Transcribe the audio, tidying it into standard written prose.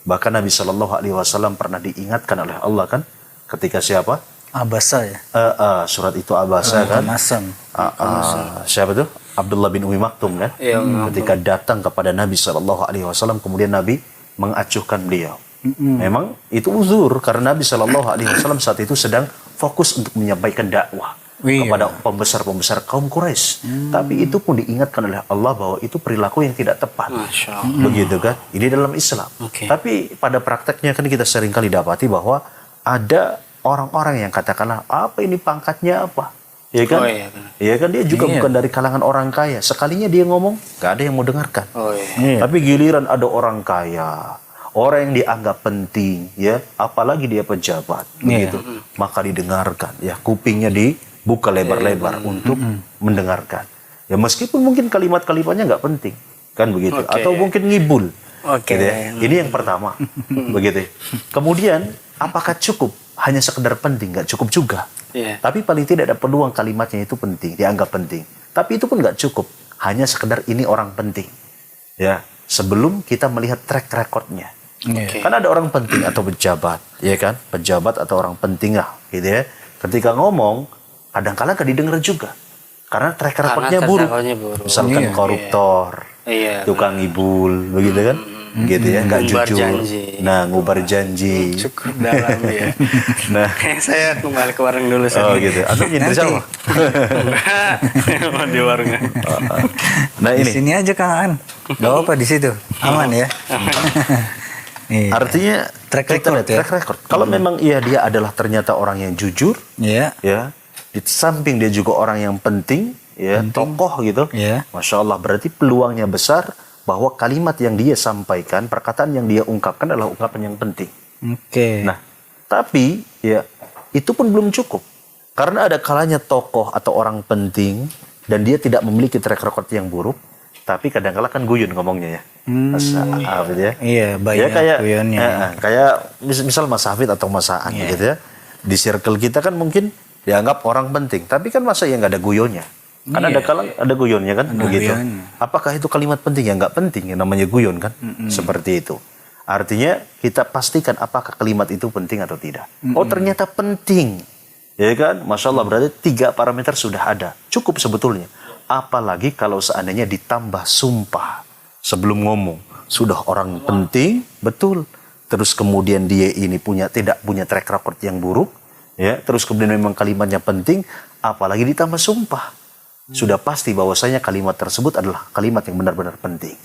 Bahkan Nabi Shallallahu Alaihi Wasallam pernah diingatkan oleh Allah kan, ketika siapa? Abasa ya. Surat itu Abasa kan? Siapa tuh? Abdullah bin Umi Maktum kan? Ketika datang kepada Nabi Shallallahu Alaihi Wasallam, kemudian Nabi mengacuhkan beliau. Memang itu uzur karena Nabi Shallallahu Alaihi Wasallam saat itu sedang fokus untuk menyampaikan dakwah kepada pembesar-pembesar kaum Quraisy. Tapi itu pun diingatkan oleh Allah bahwa itu perilaku yang tidak tepat. Begitu kan? Ini dalam Islam. Tapi pada prakteknya kan kita sering kali dapati bahwa ada orang-orang yang katakanlah apa ini pangkatnya apa, ya kan? Iya kan, dia juga bukan dari kalangan orang kaya. Sekalinya dia ngomong, gak ada yang mau dengarkan. Tapi giliran ada orang kaya, orang yang dianggap penting, ya, apalagi dia pejabat, begitu, maka didengarkan. Ya, kupingnya dibuka lebar-lebar untuk mendengarkan. Ya, meskipun mungkin kalimat-kalimatnya nggak penting, kan begitu? Atau mungkin ngibul. Gitu ya. Ini yang pertama, begitu. Kemudian, apakah cukup? Hanya sekedar penting, nggak cukup juga. Tapi paling tidak ada peluang kalimatnya itu penting, dianggap penting. Tapi itu pun nggak cukup. Hanya sekedar ini orang penting. Ya, sebelum kita melihat track recordnya. Kan ada orang penting atau pejabat, ya kan? Pejabat atau orang penting lah, gitu ya. Ketika ngomong, kadang-kadang gak didengar juga. Karena track recordnya buruk. Misalkan koruptor, tukang ngibul, begitu kan? Gitu ya, nggak jujur. Janji. Nah, ngubar janji. Cukup dalam ya. Nah, saya kembali ke warung dulu. Gitu. Atau nyindir sama? Di warungnya. Nah, ini. Di sini aja Kang Aan. Gak apa di situ. Aman ya. Artinya track record ya. Track record. Kalau memang dia adalah ternyata orang yang jujur, ya, di samping dia juga orang yang penting, ya, tokoh gitu. Masya Allah, berarti peluangnya besar bahwa kalimat yang dia sampaikan, perkataan yang dia ungkapkan adalah ungkapan yang penting. Nah, tapi ya itu pun belum cukup. Karena ada kalanya tokoh atau orang penting dan dia tidak memiliki track record yang buruk, tapi kadang-kala kan guyun ngomongnya ya. Banyak kayak guyonnya. Kayak misal Mas Hafid atau Mas Aan gitu ya. Di circle kita kan mungkin dianggap orang penting, tapi kan masa ya nggak ada guyonnya. Kan ada guyonnya kan, begitu. Apakah itu kalimat penting? Ya nggak penting, yang namanya guyon kan. Seperti itu. Artinya kita pastikan apakah kalimat itu penting atau tidak. Oh, ternyata penting. Ya kan? Masya Allah, berarti 3 parameter sudah ada. Cukup sebetulnya. Apalagi kalau seandainya ditambah sumpah sebelum ngomong. Sudah orang penting, betul. Terus kemudian dia ini tidak punya track record yang buruk. Ya, terus kemudian memang kalimatnya penting, apalagi ditambah sumpah. Sudah pasti bahwasanya kalimat tersebut adalah kalimat yang benar-benar penting.